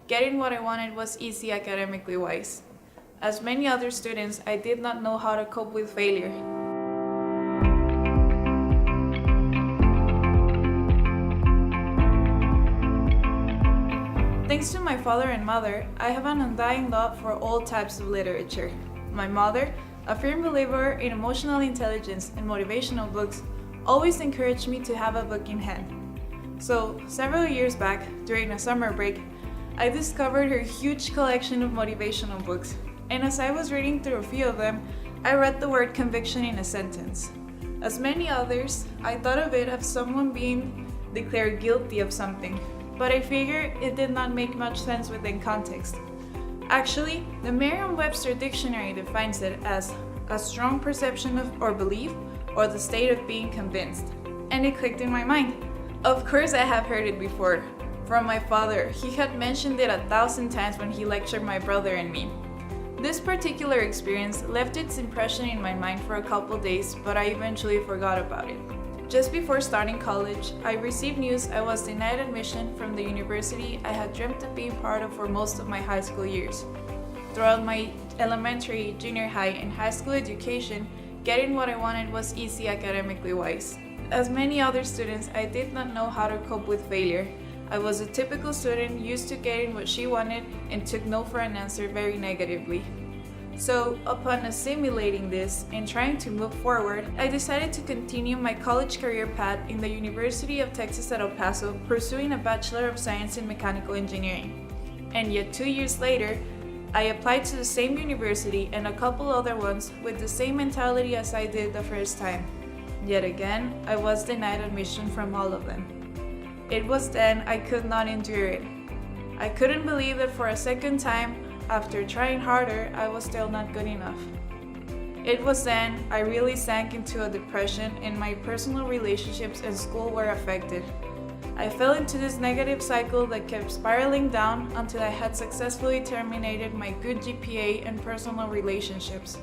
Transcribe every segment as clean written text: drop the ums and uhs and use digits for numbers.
getting what I wanted was easy academically wise. As many other students, I did not know how to cope with failure. Thanks to my father and mother, I have an undying love for all types of literature. My mother, a firm believer in emotional intelligence and motivational books, always encouraged me to have a book in hand. So, several years back, during a summer break, I discovered her huge collection of motivational books, and as I was reading through a few of them, I read the word conviction in a sentence. As many others, I thought of it as someone being declared guilty of something, but I figured it did not make much sense within context. Actually, the Merriam-Webster dictionary defines it as a strong perception of or belief, or the state of being convinced, and it clicked in my mind. Of course I have heard it before, from my father. He had mentioned it 1,000 times when he lectured my brother and me. This particular experience left its impression in my mind for a couple days, but I eventually forgot about it. Just before starting college, I received news I was denied admission from the university I had dreamt of being part of for most of my high school years. Throughout my elementary, junior high, and high school education, getting what I wanted was easy academically wise. As many other students, I did not know how to cope with failure. I was a typical student used to getting what she wanted and took no for an answer very negatively. So, upon assimilating this and trying to move forward, I decided to continue my college career path in the University of Texas at El Paso, pursuing a Bachelor of Science in Mechanical Engineering. And yet 2 years later, I applied to the same university and a couple other ones with the same mentality as I did the first time. Yet again, I was denied admission from all of them. It was then I could not endure it. I couldn't believe that for a second time, after trying harder, I was still not good enough. It was then I really sank into a depression and my personal relationships and school were affected. I fell into this negative cycle that kept spiraling down until I had successfully terminated my good GPA and personal relationships.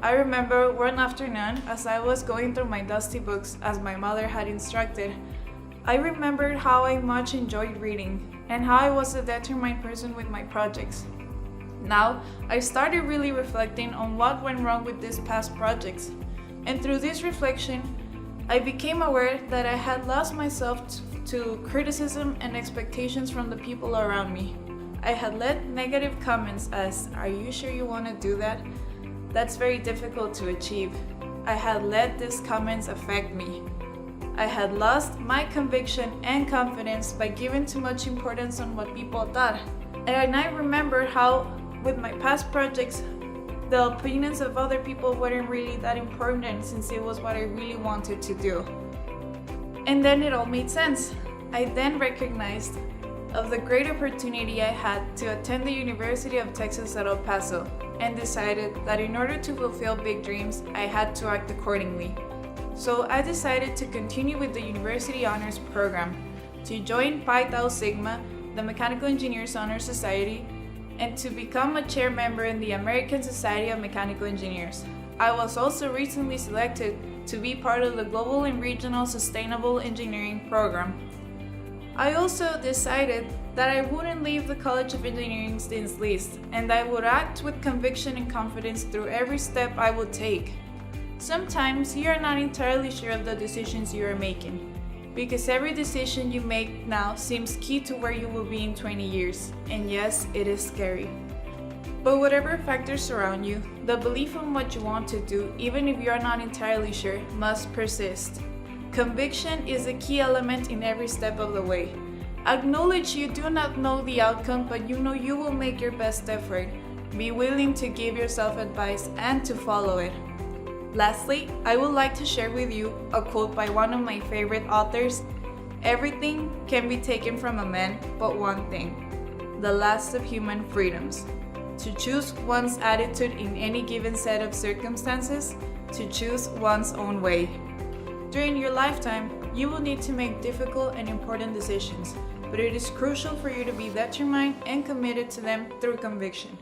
I remember one afternoon as I was going through my dusty books as my mother had instructed, I remembered how I much enjoyed reading and how I was a determined person with my projects. Now, I started really reflecting on what went wrong with these past projects, and through this reflection, I became aware that I had lost myself to criticism and expectations from the people around me. I had let negative comments as, "Are you sure you want to do that? That's very difficult to achieve." I had let these comments affect me. I had lost my conviction and confidence by giving too much importance on what people thought. And I remembered how, with my past projects, the opinions of other people weren't really that important since it was what I really wanted to do. And then it all made sense. I then recognized of the great opportunity I had to attend the University of Texas at El Paso and decided that in order to fulfill big dreams, I had to act accordingly. So I decided to continue with the University Honors Program, to join Pi Tau Sigma, the Mechanical Engineers Honor Society, and to become a chair member in the American Society of Mechanical Engineers. I was also recently selected to be part of the Global and Regional Sustainable Engineering Program. I also decided that I wouldn't leave the College of Engineering stints list, and I would act with conviction and confidence through every step I would take. Sometimes you are not entirely sure of the decisions you are making, because every decision you make now seems key to where you will be in 20 years, and yes, it is scary. But whatever factors surround you, the belief in what you want to do, even if you are not entirely sure, must persist. Conviction is a key element in every step of the way. Acknowledge you do not know the outcome, but you know you will make your best effort. Be willing to give yourself advice and to follow it. Lastly, I would like to share with you a quote by one of my favorite authors. Everything can be taken from a man but one thing, the last of human freedoms. To choose one's attitude in any given set of circumstances, to choose one's own way. During your lifetime, you will need to make difficult and important decisions, but it is crucial for you to be determined and committed to them through conviction.